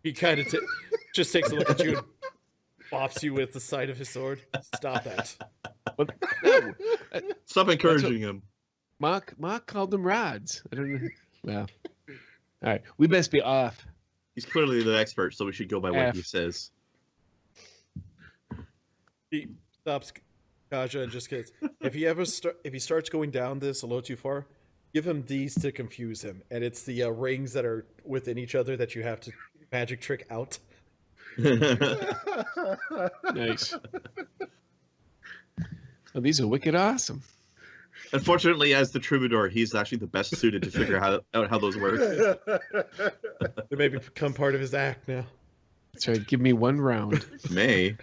He kind of just takes a look at you and bops you with the side of his sword. Stop that. What? No. Stop encouraging him. Mark called them rods. I don't know. Well, all right. We best be off. He's clearly the expert, so we should go by what he says. He stops Kaja and just gets. If he starts going down this a little too far, give him these to confuse him, and it's the rings that are within each other that you have to magic trick out. Nice. Oh, these are wicked awesome. Unfortunately, as the troubadour, he's actually the best suited to figure out how those work. They may become part of his act now. That's right. Give me one round. May.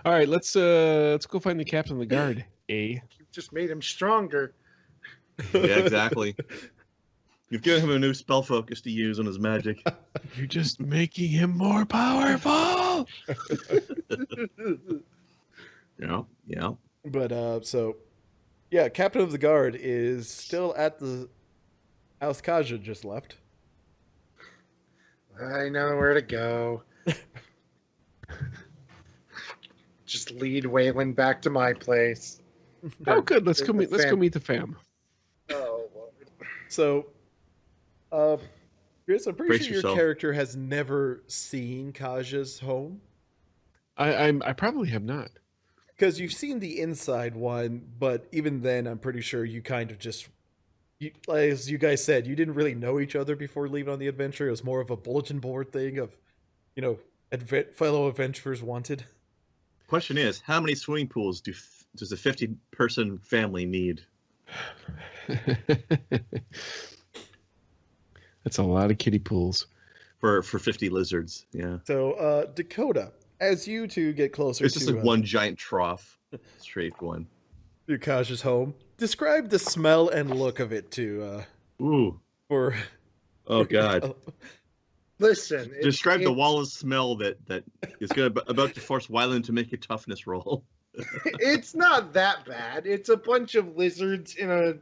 All right, let's go find the captain of the guard. You just made him stronger. Yeah, exactly. You've given him a new spell focus to use on his magic. You're just making him more powerful. Yeah. But yeah, captain of the guard is still at the house Kaja just left. I know where to go. Just lead Waylon back to my place. Oh, good. Let's go meet the fam. Oh, Lord. So, Chris, I'm pretty Brace sure yourself. your character has never seen Kaja's home. I probably have not. Because you've seen the inside one, but even then, I'm pretty sure you kind of just, as you guys said, you didn't really know each other before leaving on the adventure. It was more of a bulletin board thing of, fellow adventurers wanted. Question is, how many swimming pools does a 50-person family need? That's a lot of kiddie pools. For 50 lizards, yeah. So, Dakota, as you two get closer It's just to like one giant trough. Straight one. to Kaja's home, describe the smell and look of it to Ooh. Oh, God. Listen. Describe the wall of smell that is about to force Wyland to make a toughness roll. It's not that bad. It's a bunch of lizards in a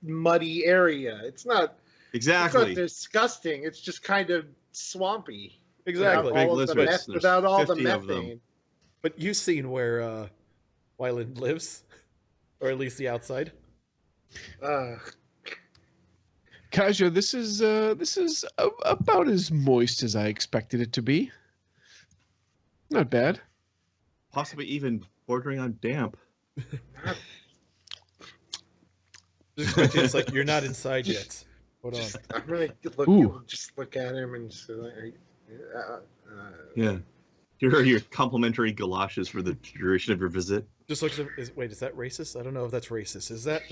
muddy area. It's not Exactly. It's not disgusting. It's just kind of swampy. Exactly. Big All of the lizards. meth- without all the 50 of them. methane. But you've seen where Wyland lives, or at least the outside. Kaja, this is about as moist as I expected it to be. Not bad. Possibly even bordering on damp. It's like you're not inside yet. Hold on. I'm gonna Ooh. look at him and just Yeah. Here are your complimentary galoshes for the duration of your visit. Just looks at wait, is that racist? I don't know if that's racist. Is that?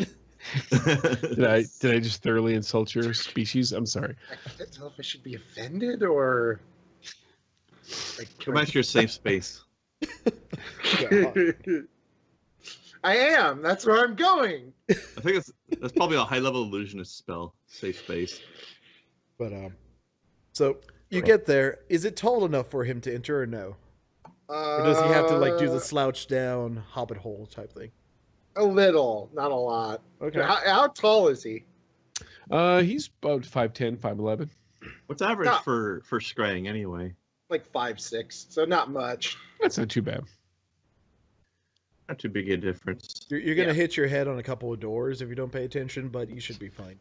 Did I just thoroughly insult your species? I'm sorry. I can't tell if I should be offended or Go back to your safe space. I am. That's where I'm going. I think that's probably a high-level illusionist spell. Safe space. But so you get there. Is it tall enough for him to enter or no? Or does he have to do the slouch down hobbit hole type thing? A little, not a lot. Okay. How tall is he? He's about 5'10", 5'11". What's average No. for scrying anyway? Like 5'6", so not much. That's not too bad. Not too big a difference. You're gonna hit your head on a couple of doors if you don't pay attention, but you should be fine.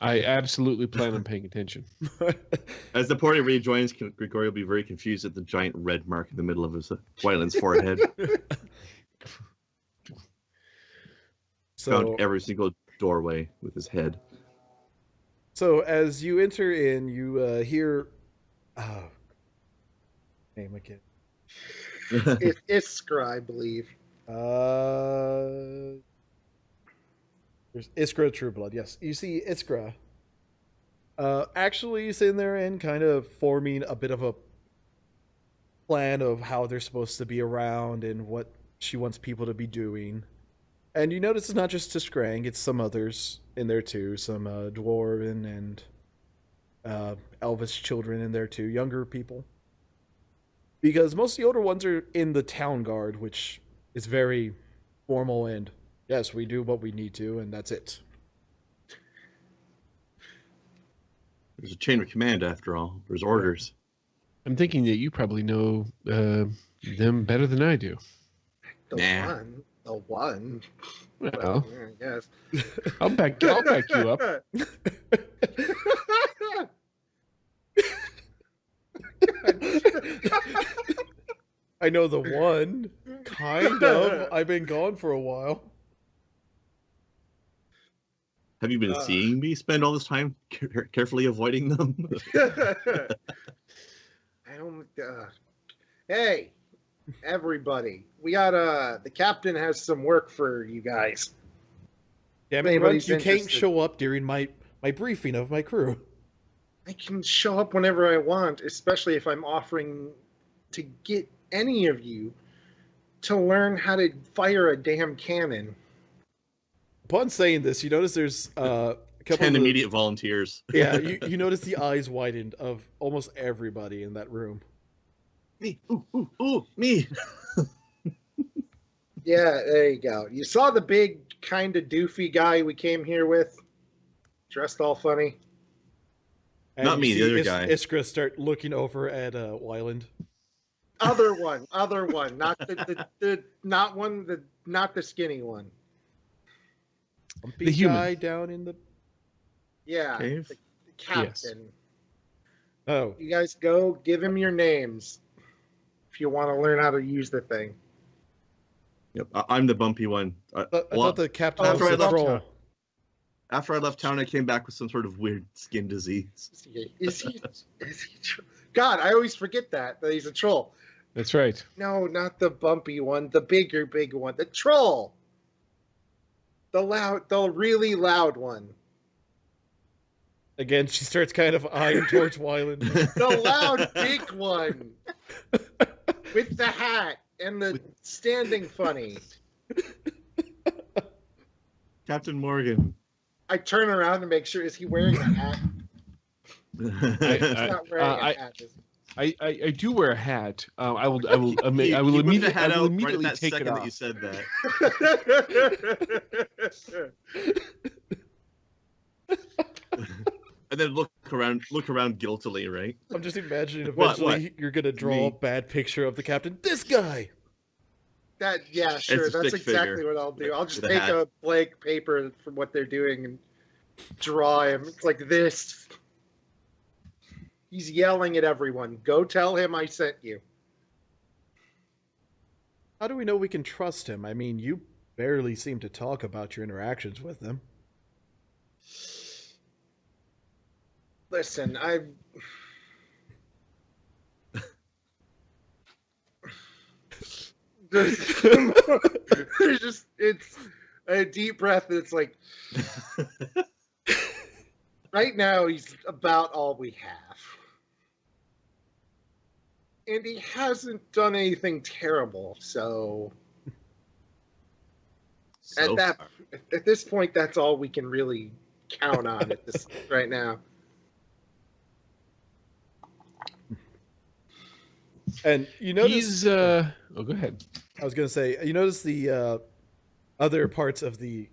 I absolutely plan on paying attention. As the party rejoins, Grigori will be very confused at the giant red mark in the middle of his Wyland's forehead. So Found every single doorway with his head. So as you enter in, you hear. Name again. Iskra, I believe. There's Iskra Trueblood. Yes, you see Iskra. Actually sitting there and kind of forming a bit of a plan of how they're supposed to be around and what she wants people to be doing. And you notice it's not just Tiskrang, it's some others in there too. Some Dwarven and Elvish children in there too. Younger people. Because most of the older ones are in the town guard, which is very formal and, yes, we do what we need to, and that's it. There's a chain of command after all. There's orders. I'm thinking that you probably know them better than I do. Nah. The one. Well, I guess. I'll back you up. I know the one. Kind of. I've been gone for a while. Have you been seeing me spend all this time carefully avoiding them? I don't. Hey, everybody! We got the captain has some work for you guys. Damn it, Anybody's Runt, you can't interested. show up during my briefing of my crew. I can show up whenever I want, especially if I'm offering to get any of you to learn how to fire a damn cannon. Upon saying this, you notice there's a couple 10 of immediate volunteers. Yeah, you notice the eyes widened of almost everybody in that room. Me. Ooh, me. Yeah, there you go. You saw the big, kind of doofy guy we came here with, dressed all funny. And Not you me, the see other guy. Iskra start looking over at Wyland. Other one, not not the skinny one. Bumpy The human. guy down in the. Yeah, Cave? the captain. Oh, You guys go, give him your names if you want to learn how to use the thing. Yep, I'm the bumpy one. I thought the captain after was I the left troll. After I left town, I came back with some sort of weird skin disease. Is he? God, I always forget that he's a troll. That's right. No, not the bumpy one. The bigger one. The troll. The really loud one. Again, she starts kind of eyeing towards Wyland. The loud big one. With the hat and the standing funny. Captain Morgan. I turn around to make sure, is he wearing a hat? He's not wearing a hat. Is he? I do wear a hat. I will You whipped the hat out right immediately at that take it second that off. you said that. And then look around guiltily, right? I'm just imagining What? eventually you're gonna draw Me. a bad picture of the captain. This guy. Yeah, sure. It's a That's stick exactly figure what I'll do. I'll just with a take hat. a blank paper from what they're doing and draw him. It's like this. He's yelling at everyone. Go tell him I sent you. How do we know we can trust him? I mean, you barely seem to talk about your interactions with him. Listen, there's just it's a deep breath. It's like right now he's about all we have, and he hasn't done anything terrible. So So far. at this point, that's all we can really count on at this right now. And you notice He's oh, go ahead. I was gonna say, you notice the other parts of the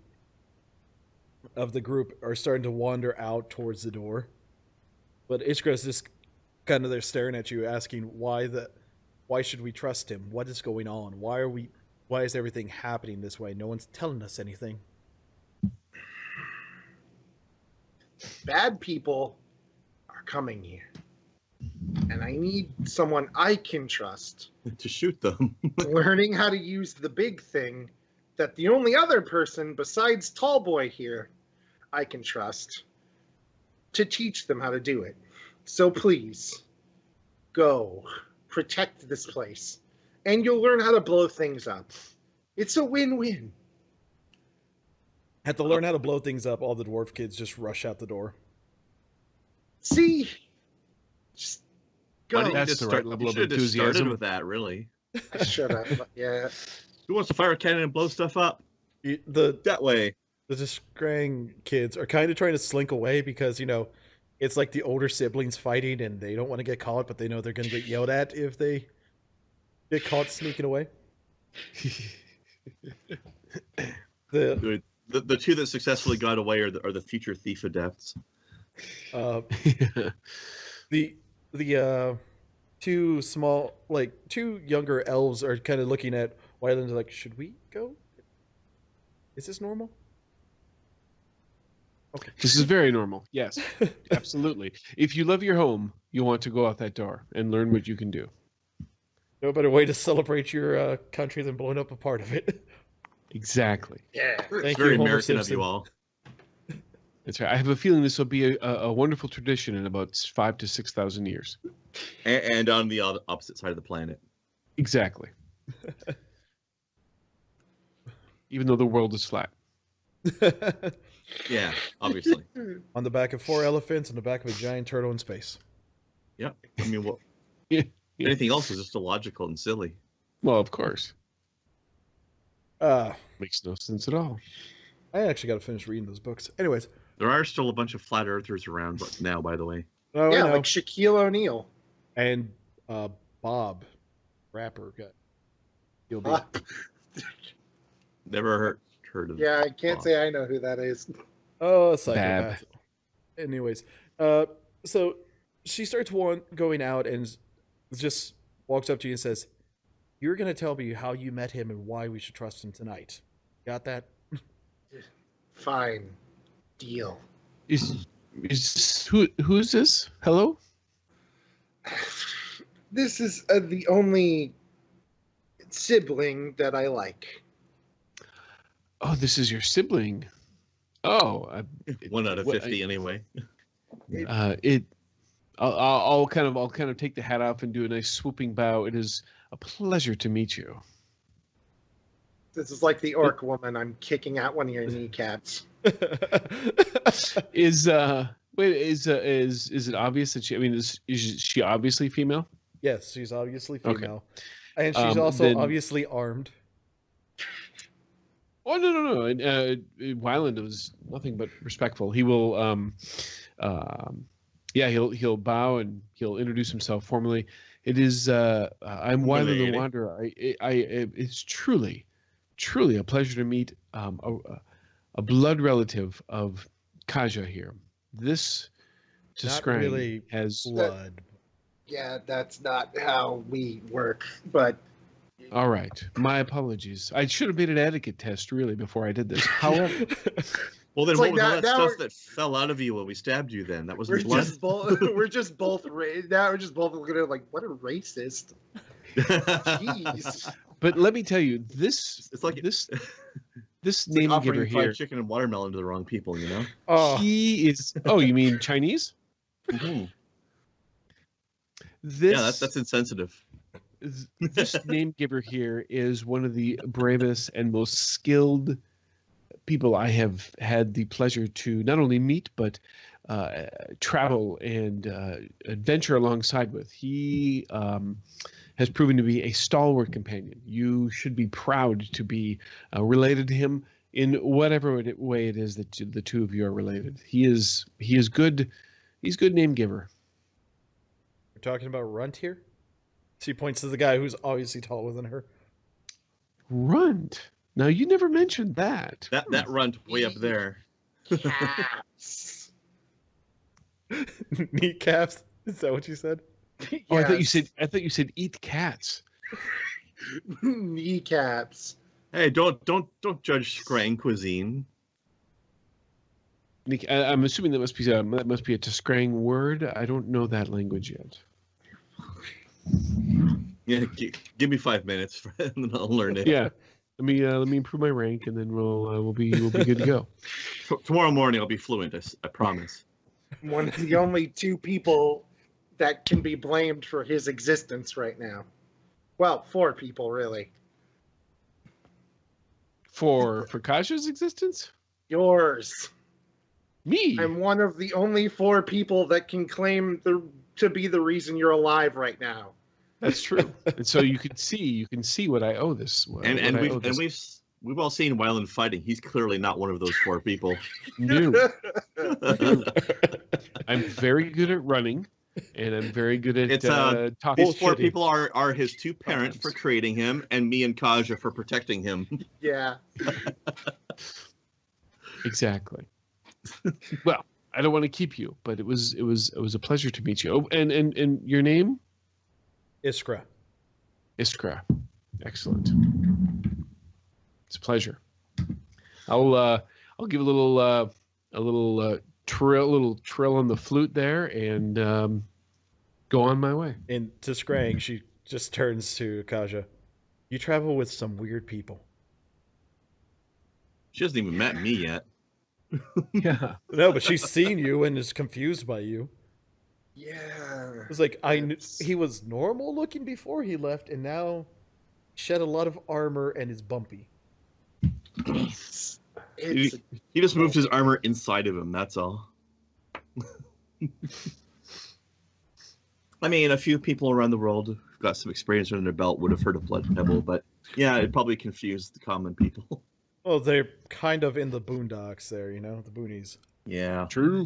group are starting to wander out towards the door, but Ishgra's just kind of there staring at you, asking why should we trust him? What is going on? Why is everything happening this way? No one's telling us anything. Bad people are coming here, and I need someone I can trust. To shoot them. Learning how to use the big thing that the only other person besides Tallboy here I can trust to teach them how to do it. So please, go protect this place, and you'll learn how to blow things up. It's a win-win. Had to learn how to blow things up. All the dwarf kids just rush out the door. See? Just Why go. didn't you That's just the start, right level you of should have just started enthusiasm. with that, really. I should have. Yeah. Who wants to fire a cannon and blow stuff up? The That way. Disgrang kids are kind of trying to slink away because, it's like the older siblings fighting and they don't want to get caught, but they know they're going to get yelled at if they get caught sneaking away. The The two that successfully got away are the future thief adepts. Uh, the two two younger elves are kind of looking at Wyland like, should we go? Is this normal? Okay. This is very normal. Yes, absolutely. If you love your home, you want to go out that door and learn what you can do. No better way to celebrate your country than blowing up a part of it. Exactly. Yeah. It's Thank very you, Homer American of Simpson. you all. That's right. I have a feeling this will be a wonderful tradition in about 5,000 to 6,000 years. And on the opposite side of the planet. Exactly. Even though the world is flat. Yeah, obviously. On the back of 4 elephants and the back of a giant turtle in space. Yeah. I mean, what? Yeah. Anything else is just illogical and silly. Well, of course. Uh, Makes no sense at all. I actually got to finish reading those books. Anyways. There are still a bunch of flat earthers around now, by the way. Oh, Yeah, I know. like Shaquille O'Neal. And Bob, rapper, got you'll be. Never heard of. Yeah, I can't Bob. say I know who that is. Oh, a psychopath. Anyways, so she starts going out and just walks up to you and says, "You're gonna tell me how you met him and why we should trust him tonight. Got that?" Fine. Deal. Is who's this? Hello? This is the only sibling that I like. Oh, this is your sibling. Oh, 1 out of 50 anyway. I'll kind of take the hat off and do a nice swooping bow. It is a pleasure to meet you. This is like the orc woman. I'm kicking out one of your kneecaps. Is it obvious that she? I mean, is she obviously female? Yes, she's obviously Okay. female, and she's also then- obviously armed. Oh no! Wyland was nothing but respectful. He will, he'll bow and he'll introduce himself formally. It is, I'm Wyland the Wanderer. It's truly a pleasure to meet a blood relative of Kaja here. This to Not Scrang really has. blood. Yeah, that's not how we work. But All right, my apologies. I should have made an etiquette test really before I did this. However, Well, then It's what like was all now- that now stuff we're- that fell out of you when we stabbed you then? That was we're blood? just both now we're just both looking at it like, what a racist. Jeez. but let me tell you, this It's like this It's name like giver offering fried here. chicken and watermelon to the wrong people, you know? Oh, He is. Oh, you mean Chinese? Mhm. This Yeah, that's insensitive. this name giver here is one of the bravest and most skilled people I have had the pleasure to not only meet but travel and adventure alongside with. He has proven to be a stalwart companion. You should be proud to be related to him in whatever way it is that the two of you are related. He is good. He's good name giver. we're talking about Runt here. She points to the guy who's obviously taller than her. Runt. Now you never mentioned that. That runt way up there. Cats. Kneecaps. Is that what you said? Oh, I thought you said eat cats. Kneecaps. Hey, don't judge Scrang cuisine. I'm assuming that must be a Tiskrang word. I don't know that language yet. Yeah, give me 5 minutes, and then I'll learn it. Yeah, let me improve my rank, and then we'll be good to go. Tomorrow morning I'll be fluent. I promise. One of the only two people that can be blamed for his existence right now. Well, 4 people really. For Kasha's existence, Yours. me. I'm one of the only 4 people that can claim to be the reason you're alive right now. That's true. And so you can see what I owe this. And we've all seen Wyland fighting. He's clearly not one of those 4 people. No. I'm very good at running, and I'm very good at It's, talking. These 4 Bullshitty. people are his 2 parents for creating him, and me and Kaja for protecting him. Yeah. Exactly. Well, I don't want to keep you, but it was a pleasure to meet you. Oh, and your name? Iskra. Iskra. Excellent. It's a pleasure. I'll give a little trill on the flute there and go on my way. And to Scrang, she just turns to Kaja. You travel with some weird people. She hasn't even met me yet. Yeah. No, but she's seen you and is confused by you. Yeah. It's like I knew he was normal looking before he left, and now shed a lot of armor and is bumpy. He just moved his armor inside of him. That's all. I mean, a few people around the world who've got some experience under their belt would have heard of Blood Pebble, but yeah, it probably confused the common people. Well, they're kind of in the boondocks there, you know, the boonies. Yeah. True.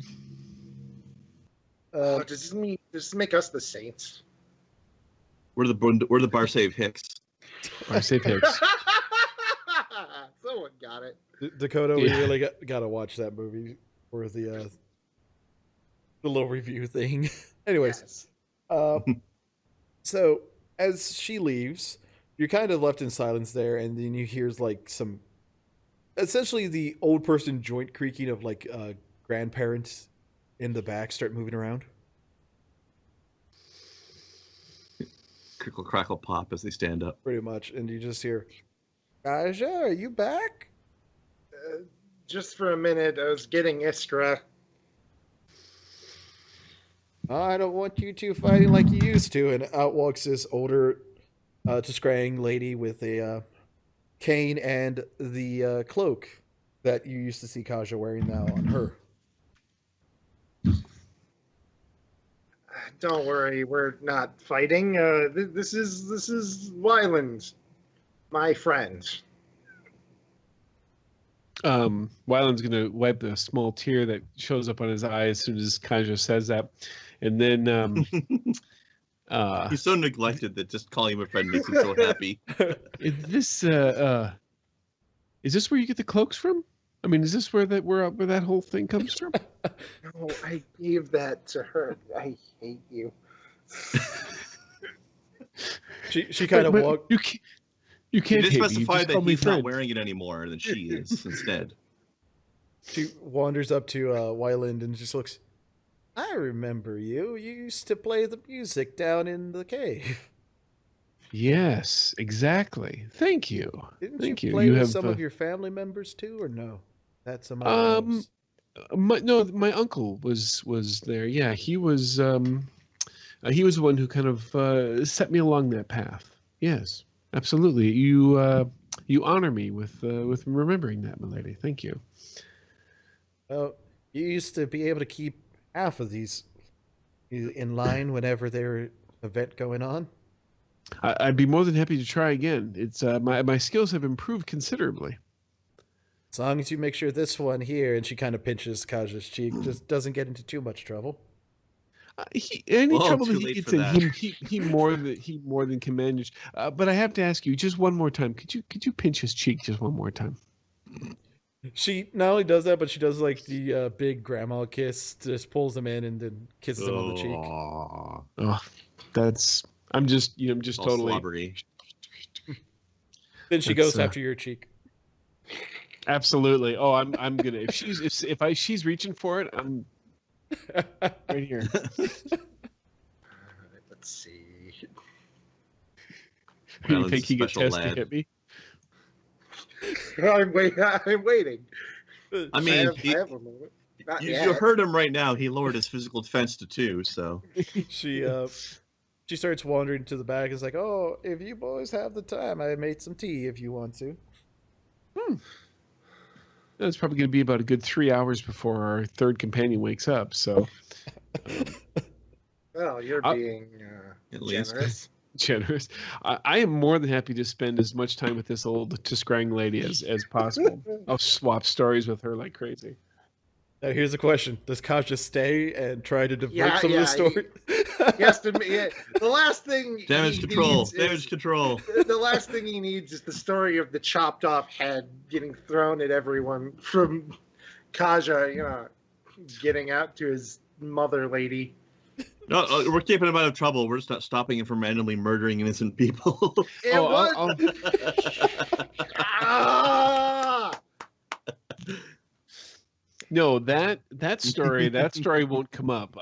Does this make us the saints? We're the Barsaive Hicks. Barsaive Hicks. Someone got it. Dakota, we really got to watch that movie for the little review thing. Anyways, Yes. So as she leaves, you're kind of left in silence there, and then you hear like some, essentially the old person joint creaking of like grandparents in the back start moving around. Crickle, crackle, pop as they stand up. Pretty much, and you just hear, Kaja, are you back? Just for a minute, I was getting Iskra. Oh, I don't want you two fighting like you used to. And out walks this older, Tiskrang lady with a cane and the cloak that you used to see Kaja wearing now on her. Don't worry, we're not fighting. This is Wyland, my friend. Wyland's gonna wipe a small tear that shows up on his eye as soon as Kaja says that, and then He's so neglected that just calling him a friend makes him so happy. is this where you get the cloaks from? I mean, is this where that whole thing comes from? No, I gave that to her. I hate you. She kind of walked. You can't He hate me. You specified just that call me he's not friend. wearing it anymore than she is instead. She wanders up to Wyland and just looks. I remember you. You used to play the music down in the cave. Yes, exactly. Thank you. Didn't you play with some of your family members too, or no? That's some of my uncle was there. Yeah, he was the one who kind of set me along that path. Yes, absolutely. You honor me with remembering that, my lady. Thank you. Well, you used to be able to keep half of these in line whenever there's an event going on. I'd be more than happy to try again. It's my skills have improved considerably. As long as you make sure this one here, and she kind of pinches Kaja's cheek, just doesn't get into too much trouble. Any trouble too that he late gets for in, that. he more than can manage. But I have to ask you just one more time. Could you pinch his cheek just one more time? She not only does that, but she does like the big grandma kiss, just pulls him in and then kisses him on the cheek. Aw, Oh, I'm just all totally. slobbery. Then she That's, goes after your cheek. Absolutely. Oh, I'm gonna if she's reaching for it, I'm right here. Let's see. You think he gets Special tested lad. at me? I'm waiting. I mean, I have a moment. Not you yet. heard him right now. He lowered his physical defense to 2, so. She starts wandering to the back. It's like, oh, if you boys have the time, I made some tea if you want to. That's probably going to be about a good 3 hours before our third companion wakes up. So Well, you're being At least. generous. generous. I am more than happy to spend as much time with this old Tiskrang lady as possible. I'll swap stories with her like crazy. Now, here's the question: does Kaja stay and try to divert Yeah, some of the story? Yes, the last thing Damage he control. needs Damage is- control. The last thing he needs is the story of the chopped off head getting thrown at everyone from Kaja. getting out to his mother lady. No, we're keeping him out of trouble. We're just not stopping him from randomly murdering innocent people. It Oh, was. Ah! No, that story won't come up.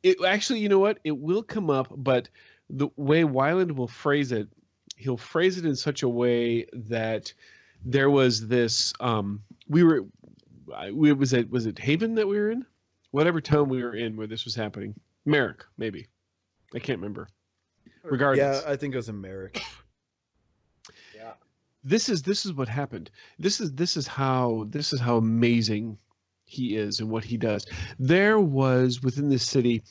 It actually, you know what? It will come up, but the way Wyland will phrase it, he'll phrase it in such a way that there was this. Was it Haven that we were in? Whatever town we were in where this was happening. Merrick, maybe. I can't remember. Regardless. Yeah, I think it was in Merrick. Yeah. This is what happened. This is how amazing he is and what he does. There was within the city,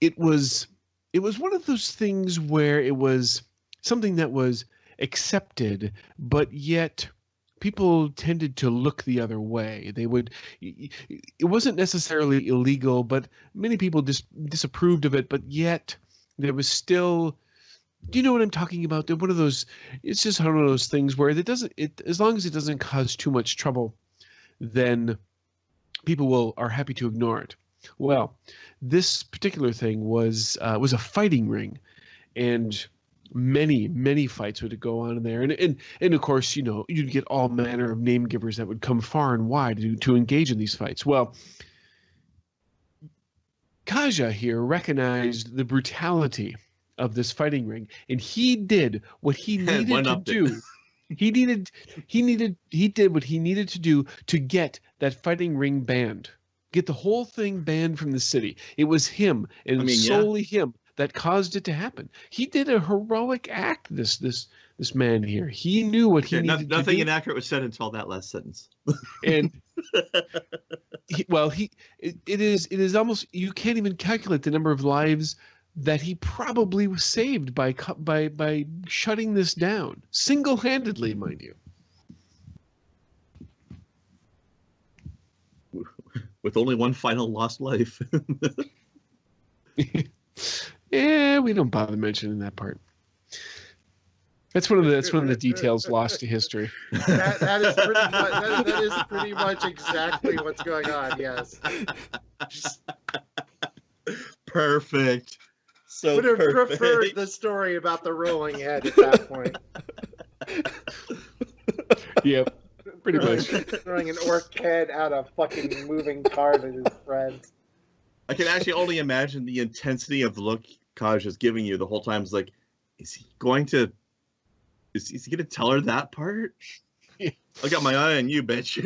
it was one of those things where it was something that was accepted, but yet people tended to look the other way. It wasn't necessarily illegal, but many people disapproved of it, but yet there was still. Do you know what I'm talking about? They're one of those. It's just one of those things where as long as it doesn't cause too much trouble, then people are happy to ignore it. Well, this particular thing was a fighting ring, and many fights would go on in there, and of course, you'd get all manner of name givers that would come far and wide to engage in these fights. Well, Kaja here recognized the brutality of this fighting ring, and he did what he needed to do. He did what he needed to do to get that fighting ring banned, get the whole thing banned from the city. It was him, and solely him, that caused it to happen. He did a heroic act. This man here, he knew what he needed to do. Nothing inaccurate was said until that last sentence. And it is almost, you can't even calculate the number of lives that he probably was saved by shutting this down single-handedly, mind you. With only one final lost life. Yeah, we don't bother mentioning that part. That's one of the details lost to history. That is pretty much exactly what's going on. Yes. Perfect. So would have preferred the story about the rolling head at that point. Yep, pretty much. Throwing an orc head out a fucking moving cart at his friends. I can actually only imagine the intensity of the look Kaj is giving you the whole time. It's like, is he going to tell her that part? I got my eye on you, bitch.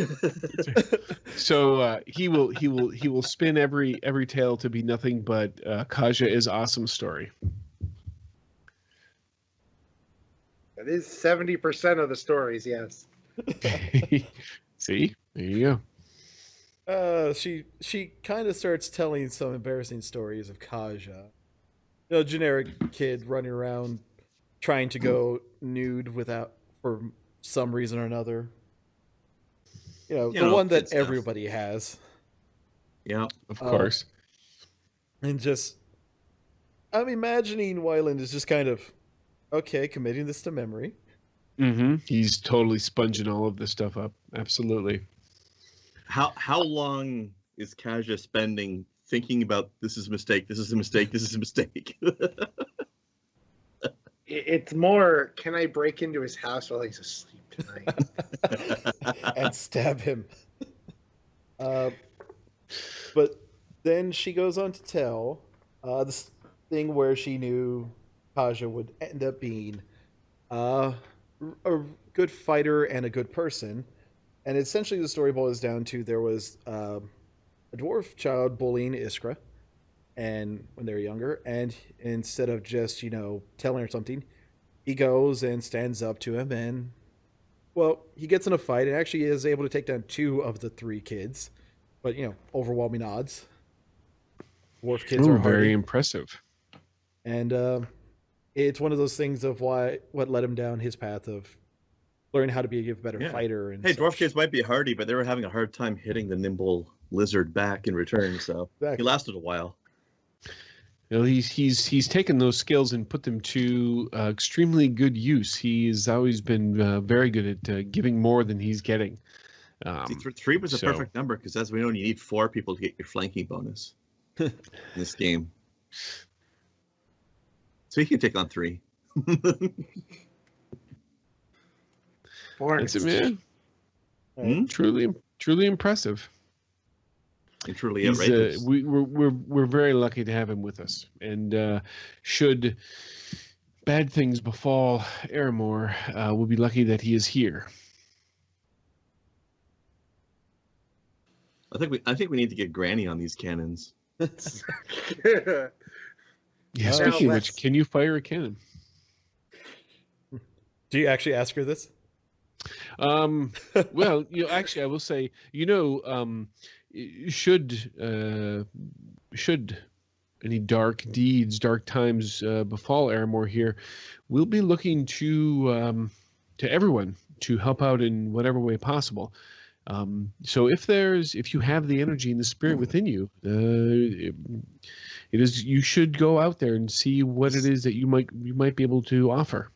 So he will spin every tale to be nothing but Kaja is awesome story. That is 70% of the stories, yes. See, there you go. She kind of starts telling some embarrassing stories of Kaja. Generic kid running around trying to go nude for some reason or another. The one that everybody has. Yeah, of course. And just, I'm imagining Wyland is just kind of, okay, committing this to memory. Mm-hmm. He's totally sponging all of this stuff up. Absolutely. How long is Kaja spending thinking about this is a mistake, this is a mistake, this is a mistake? It's more, can I break into his house while he's asleep tonight? And stab him. But then she goes on to tell this thing where she knew Kaja would end up being a good fighter and a good person. And essentially the story boils down to there was a dwarf child bullying Iskra, and when they were younger, and instead of just telling her something, he goes and stands up to him, and he gets in a fight and actually is able to take down 2 of the 3 kids, but overwhelming odds. Dwarf kids are very impressive, and it's one of those things of what led him down his path of learning how to be a better fighter. And dwarf kids might be hardy, but they were having a hard time hitting the nimble lizard back in return, so He lasted a while. He's taken those skills and put them to extremely good use. He's always been very good at giving more than he's getting. See, 3 was a so- perfect number because, as we know, you need 4 people to get your flanking bonus in this game. So you can take on 3. That's it, man. Hmm? Truly impressive. And truly He's, outrageous. we're very lucky to have him with us, and should bad things befall Aramore, we'll be lucky that he is here. I think we need to get Granny on these cannons. Yeah. Now Speaking of let's- which, can you fire a cannon? Do you actually ask her this? Well, actually, I will say, should any dark deeds, dark times befall Aramore here, we'll be looking to everyone to help out in whatever way possible. So if you have the energy and the spirit within you, you should go out there and see what it is that you might be able to offer.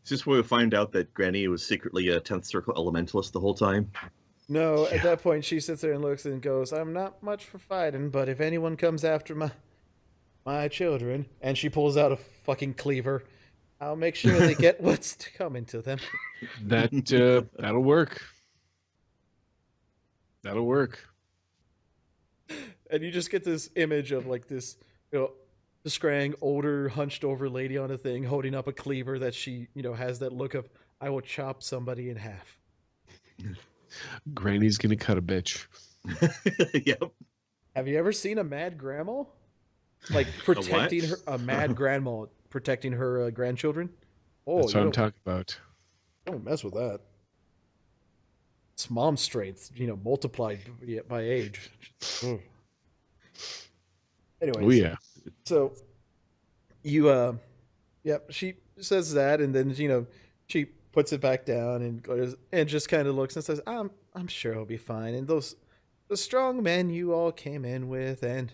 Is this where we find out that Granny was secretly a 10th Circle Elementalist the whole time? No, at that point she sits there and looks and goes, "I'm not much for fighting, but if anyone comes after my children," and she pulls out a fucking cleaver, "I'll make sure they get what's coming to them." That'll work. That'll work. And you just get this image of like this, the Scrang, older, hunched over lady on a thing, holding up a cleaver that she, has that look of, "I will chop somebody in half." Granny's gonna cut a bitch. Yep. Have you ever seen a mad grandma? Like protecting a mad grandma protecting her grandchildren? Oh, That's what I'm talking about. don't mess with that. It's mom strength, multiplied by age. Ugh. Anyways, Oh yeah. so you she says that, and then she puts it back down and goes and just kind of looks and says, I'm sure he'll be fine. And the strong men you all came in with, and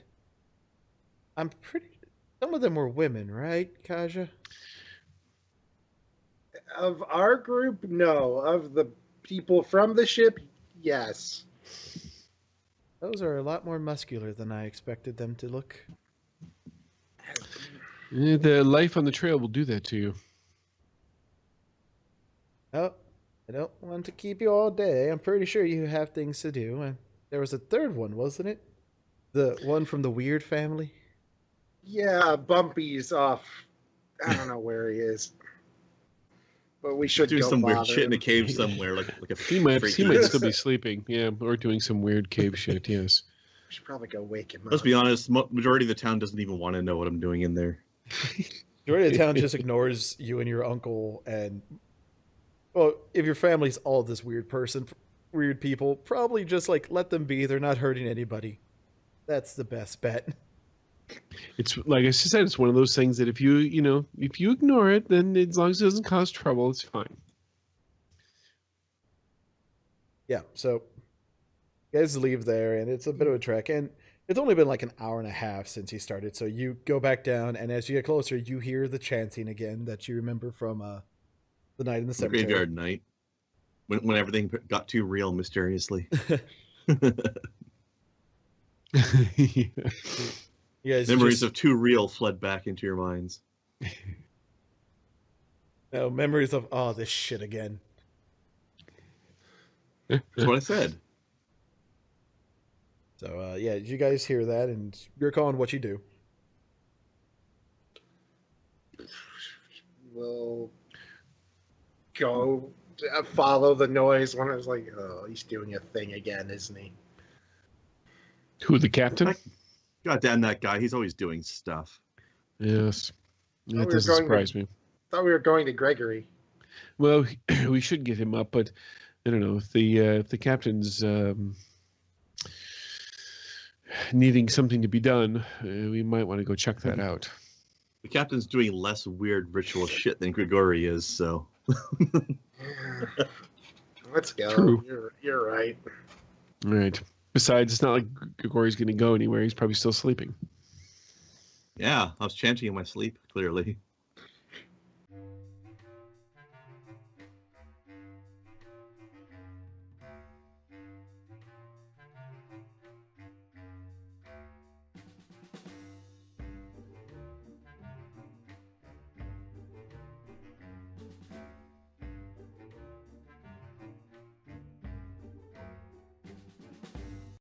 I'm pretty some of them were women, right, Kaja? Of our group, no. Of the people from the ship, yes. Those are a lot more muscular than I expected them to look. The life on the trail will do that to you. Oh, I don't want to keep you all day. I'm pretty sure you have things to do. And there was a third one, wasn't it? The one from the weird family? Yeah, Bumpy's off. I don't know where he is. But we should Do go some weird bother shit in a him. cave somewhere, like a He might freaky- still be sleeping, yeah, or doing some weird cave shit. Yes. We should probably go wake him up. Let's be honest, majority of the town doesn't even want to know what I'm doing in there. Majority of the town just ignores you and your uncle. And, well, if your family's all this weird people, probably just let them be. They're not hurting anybody. That's the best bet. It's like I said, it's one of those things that if you ignore it, then as long as it doesn't cause trouble, it's fine. Yeah, so you guys leave there, and it's a bit of a trek, and it's only been like an hour and a half since he started. So you go back down, and as you get closer, you hear the chanting again that you remember from the night in the The cemetery. graveyard night. When everything got too real mysteriously. You guys Memories just, of too real fled back into your minds. no, memories of this shit again. That's what I said. So you guys hear that, and you're calling what you do. We'll go follow the noise. When I was like, oh, he's doing a thing again, isn't he? Who, the captain? God damn that guy. He's always doing stuff. Yes. we That were doesn't going surprise me. Thought we were going to Gregory. Well, we should get him up, but I don't know if the captain's needing something to be done. We might want to go check that out. The captain's doing less weird ritual shit than Grigori is, so. Yeah. Let's go. True. You're right. All right. Besides, it's not like Grigori's going to go anywhere. He's probably still sleeping. Yeah, I was chanting in my sleep, clearly.